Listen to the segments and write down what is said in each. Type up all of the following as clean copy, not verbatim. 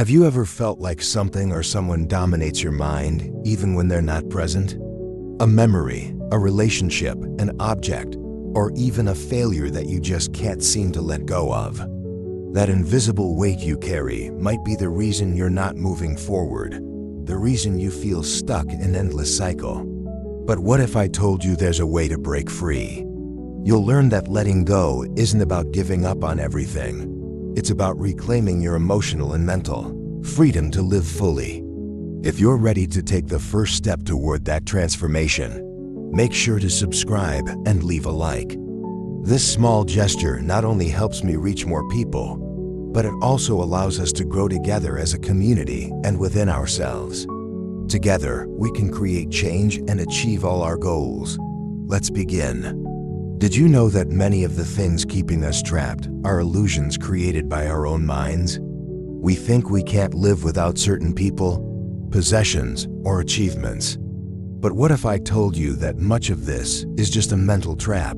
Have you ever felt like something or someone dominates your mind, even when they're not present? A memory, a relationship, an object, or even a failure that you just can't seem to let go of. That invisible weight you carry might be the reason you're not moving forward, the reason you feel stuck in an endless cycle. But what if I told you there's a way to break free? You'll learn that letting go isn't about giving up on everything. It's about reclaiming your emotional and mental freedom to live fully. If you're ready to take the first step toward that transformation, make sure to subscribe and leave a like. This small gesture not only helps me reach more people, but it also allows us to grow together as a community and within ourselves. Together, we can create change and achieve all our goals. Let's begin. Did you know that many of the things keeping us trapped are illusions created by our own minds? We think we can't live without certain people, possessions, or achievements. But what if I told you that much of this is just a mental trap?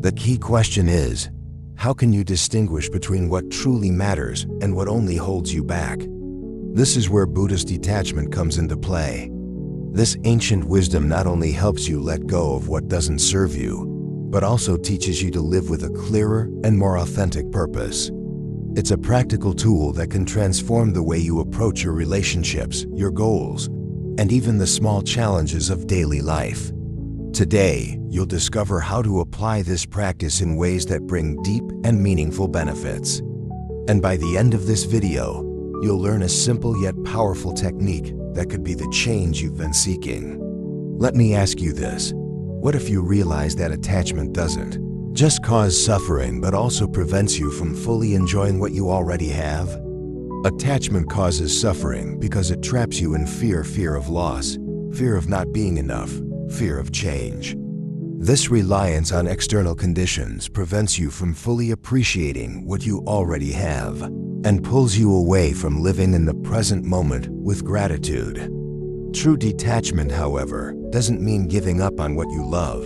The key question is, how can you distinguish between what truly matters and what only holds you back? This is where Buddhist detachment comes into play. This ancient wisdom not only helps you let go of what doesn't serve you, but also teaches you to live with a clearer and more authentic purpose. It's a practical tool that can transform the way you approach your relationships, your goals, and even the small challenges of daily life. Today, you'll discover how to apply this practice in ways that bring deep and meaningful benefits. And by the end of this video, you'll learn a simple yet powerful technique that could be the change you've been seeking. Let me ask you this. What if you realize that attachment doesn't just cause suffering, but also prevents you from fully enjoying what you already have? Attachment causes suffering because it traps you in fear of loss, fear of not being enough, fear of change. This reliance on external conditions prevents you from fully appreciating what you already have and pulls you away from living in the present moment with gratitude. True detachment, however, doesn't mean giving up on what you love.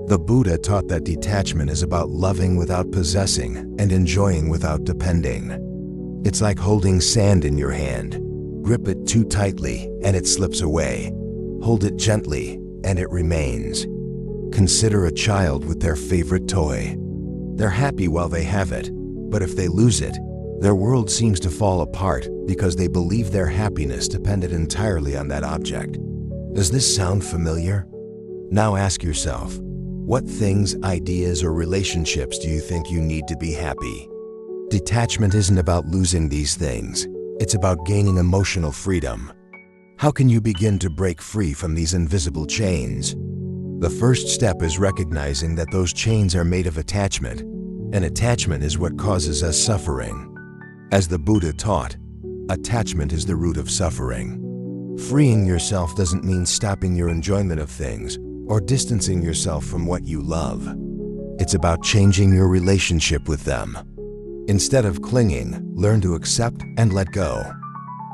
The Buddha taught that detachment is about loving without possessing and enjoying without depending. It's like holding sand in your hand. Grip it too tightly and it slips away. Hold it gently and it remains. Consider a child with their favorite toy. They're happy while they have it, but if they lose it, their world seems to fall apart because they believe their happiness depended entirely on that object. Does this sound familiar? Now ask yourself, what things, ideas, or relationships do you think you need to be happy? Detachment isn't about losing these things. It's about gaining emotional freedom. How can you begin to break free from these invisible chains? The first step is recognizing that those chains are made of attachment, and attachment is what causes us suffering. As the Buddha taught, attachment is the root of suffering. Freeing yourself doesn't mean stopping your enjoyment of things or distancing yourself from what you love. It's about changing your relationship with them. Instead of clinging, learn to accept and let go.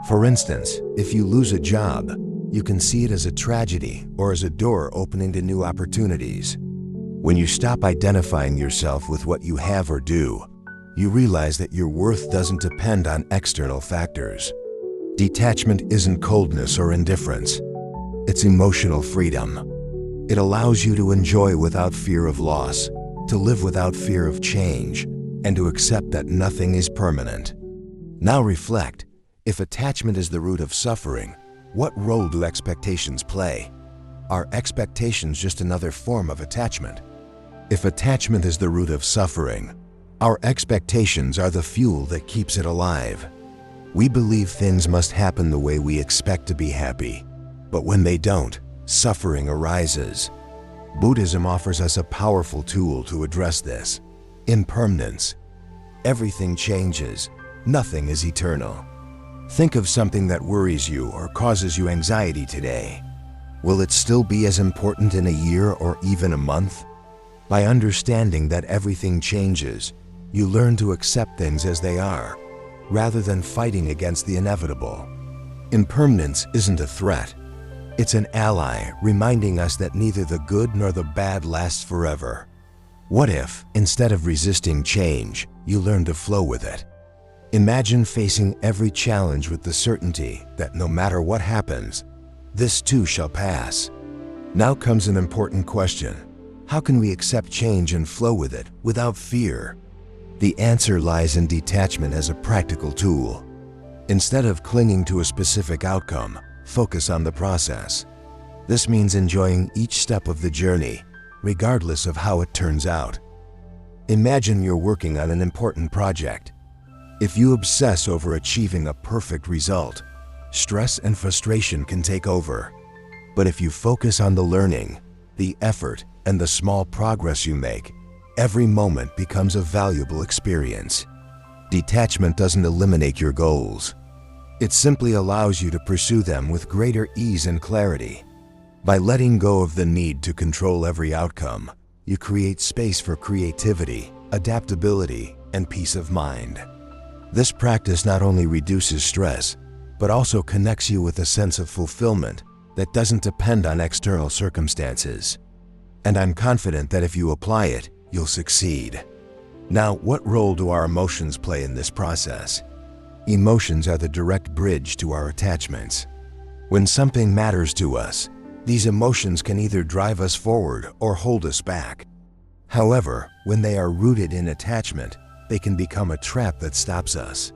For instance, if you lose a job, you can see it as a tragedy or as a door opening to new opportunities. When you stop identifying yourself with what you have or do, you realize that your worth doesn't depend on external factors. Detachment isn't coldness or indifference. It's emotional freedom. It allows you to enjoy without fear of loss, to live without fear of change, and to accept that nothing is permanent. Now reflect, if attachment is the root of suffering, what role do expectations play? Are expectations just another form of attachment? If attachment is the root of suffering, our expectations are the fuel that keeps it alive. We believe things must happen the way we expect to be happy, but when they don't, suffering arises. Buddhism offers us a powerful tool to address this: impermanence. Everything changes. Nothing is eternal. Think of something that worries you or causes you anxiety today. Will it still be as important in a year or even a month? By understanding that everything changes, you learn to accept things as they are, rather than fighting against the inevitable. Impermanence isn't a threat. It's an ally reminding us that neither the good nor the bad lasts forever. What if, instead of resisting change, you learn to flow with it? Imagine facing every challenge with the certainty that no matter what happens, this too shall pass. Now comes an important question. How can we accept change and flow with it without fear? The answer lies in detachment as a practical tool. Instead of clinging to a specific outcome, focus on the process. This means enjoying each step of the journey, regardless of how it turns out. Imagine you're working on an important project. If you obsess over achieving a perfect result, stress and frustration can take over. But if you focus on the learning, the effort, and the small progress you make, every moment becomes a valuable experience. Detachment doesn't eliminate your goals. It simply allows you to pursue them with greater ease and clarity. By letting go of the need to control every outcome, you create space for creativity, adaptability, and peace of mind. This practice not only reduces stress, but also connects you with a sense of fulfillment that doesn't depend on external circumstances. And I'm confident that if you apply it, you'll succeed. Now, what role do our emotions play in this process? Emotions are the direct bridge to our attachments. When something matters to us, these emotions can either drive us forward or hold us back. However, when they are rooted in attachment, they can become a trap that stops us.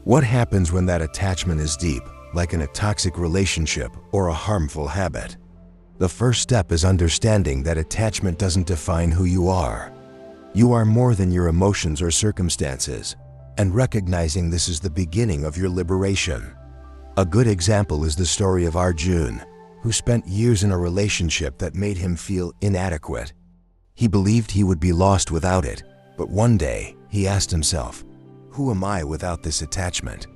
What happens when that attachment is deep, like in a toxic relationship or a harmful habit? The first step is understanding that attachment doesn't define who you are. You are more than your emotions or circumstances, and recognizing this is the beginning of your liberation. A good example is the story of Arjun, who spent years in a relationship that made him feel inadequate. He believed he would be lost without it, but one day, he asked himself, "Who am I without this attachment?"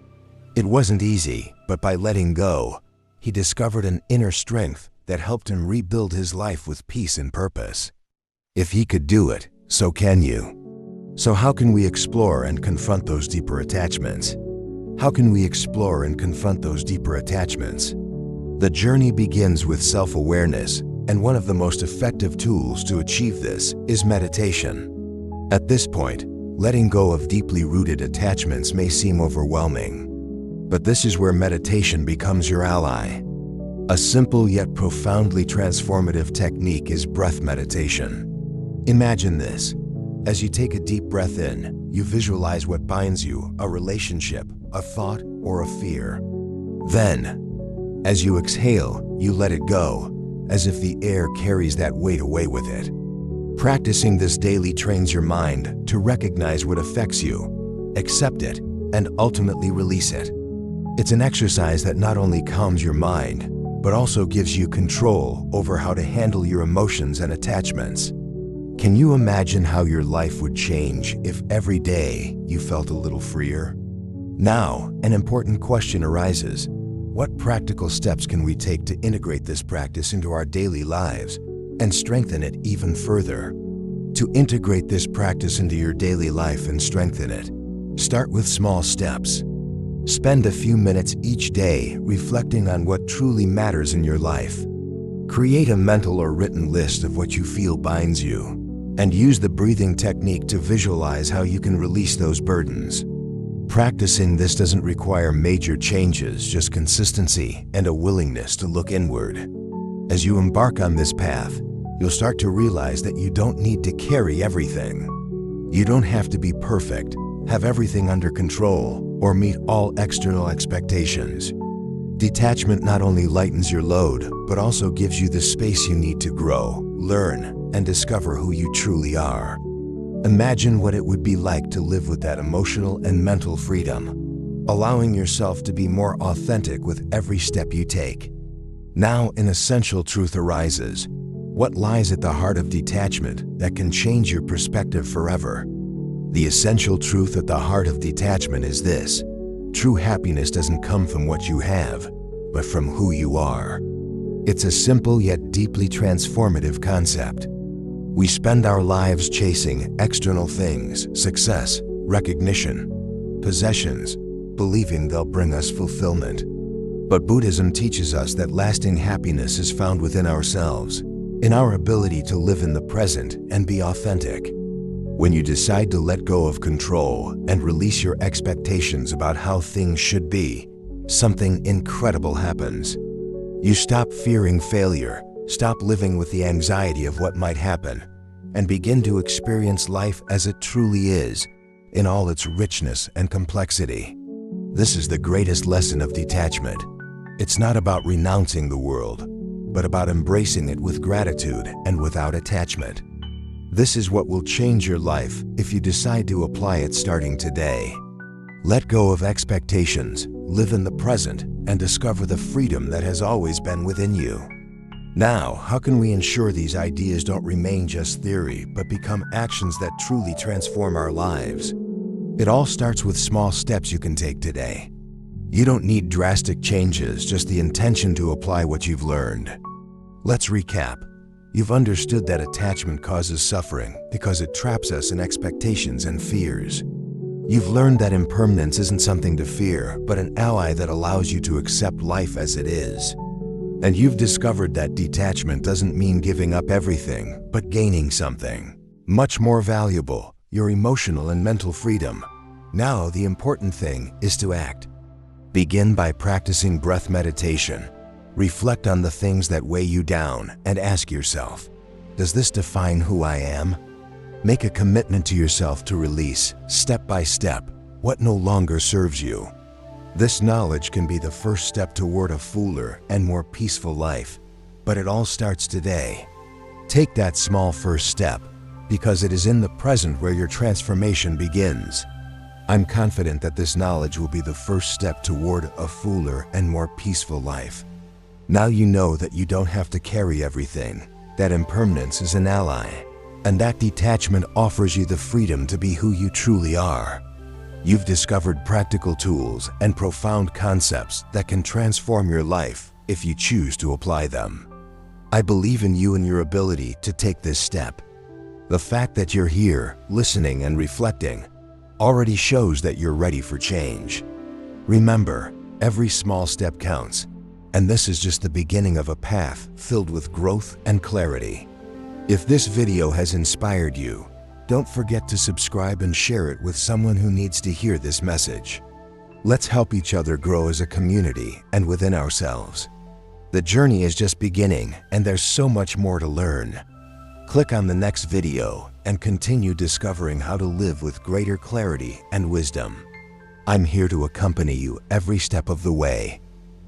It wasn't easy, but by letting go, he discovered an inner strength that helped him rebuild his life with peace and purpose. If he could do it, so can you. So how can we explore and confront those deeper attachments? How can we explore and confront those deeper attachments? The journey begins with self-awareness, and one of the most effective tools to achieve this is meditation. At this point, letting go of deeply rooted attachments may seem overwhelming. But this is where meditation becomes your ally. A simple yet profoundly transformative technique is breath meditation. Imagine this. As you take a deep breath in, you visualize what binds you, a relationship, a thought, or a fear. Then, as you exhale, you let it go, as if the air carries that weight away with it. Practicing this daily trains your mind to recognize what affects you, accept it, and ultimately release it. It's an exercise that not only calms your mind, but also gives you control over how to handle your emotions and attachments. Can you imagine how your life would change if every day you felt a little freer? Now, an important question arises. What practical steps can we take to integrate this practice into our daily lives and strengthen it even further? To integrate this practice into your daily life and strengthen it, start with small steps. Spend a few minutes each day reflecting on what truly matters in your life. Create a mental or written list of what you feel binds you, and use the breathing technique to visualize how you can release those burdens. Practicing this doesn't require major changes, just consistency and a willingness to look inward. As you embark on this path, you'll start to realize that you don't need to carry everything. You don't have to be perfect, have everything under control, or meet all external expectations. Detachment not only lightens your load, but also gives you the space you need to grow, learn, and discover who you truly are. Imagine what it would be like to live with that emotional and mental freedom, allowing yourself to be more authentic with every step you take. Now, an essential truth arises. What lies at the heart of detachment that can change your perspective forever? The essential truth at the heart of detachment is this: true happiness doesn't come from what you have, but from who you are. It's a simple yet deeply transformative concept. We spend our lives chasing external things, success, recognition, possessions, believing they'll bring us fulfillment. But Buddhism teaches us that lasting happiness is found within ourselves, in our ability to live in the present and be authentic. When you decide to let go of control and release your expectations about how things should be, something incredible happens. You stop fearing failure, stop living with the anxiety of what might happen, and begin to experience life as it truly is, in all its richness and complexity. This is the greatest lesson of detachment. It's not about renouncing the world, but about embracing it with gratitude and without attachment. This is what will change your life if you decide to apply it starting today. Let go of expectations, live in the present, and discover the freedom that has always been within you. Now, how can we ensure these ideas don't remain just theory, but become actions that truly transform our lives? It all starts with small steps you can take today. You don't need drastic changes, just the intention to apply what you've learned. Let's recap. You've understood that attachment causes suffering because it traps us in expectations and fears. You've learned that impermanence isn't something to fear, but an ally that allows you to accept life as it is. And you've discovered that detachment doesn't mean giving up everything, but gaining something much more valuable, your emotional and mental freedom. Now, the important thing is to act. Begin by practicing breath meditation. Reflect on the things that weigh you down and ask yourself, does this define who I am? Make a commitment to yourself to release, step by step, what no longer serves you. This knowledge can be the first step toward a fuller and more peaceful life, but it all starts today. Take that small first step, because it is in the present where your transformation begins. I'm confident that this knowledge will be the first step toward a fuller and more peaceful life. Now you know that you don't have to carry everything, that impermanence is an ally, and that detachment offers you the freedom to be who you truly are. You've discovered practical tools and profound concepts that can transform your life if you choose to apply them. I believe in you and your ability to take this step. The fact that you're here, listening and reflecting, already shows that you're ready for change. Remember, every small step counts. And this is just the beginning of a path filled with growth and clarity. If this video has inspired you, don't forget to subscribe and share it with someone who needs to hear this message. Let's help each other grow as a community and within ourselves. The journey is just beginning, and there's so much more to learn. Click on the next video and continue discovering how to live with greater clarity and wisdom. I'm here to accompany you every step of the way.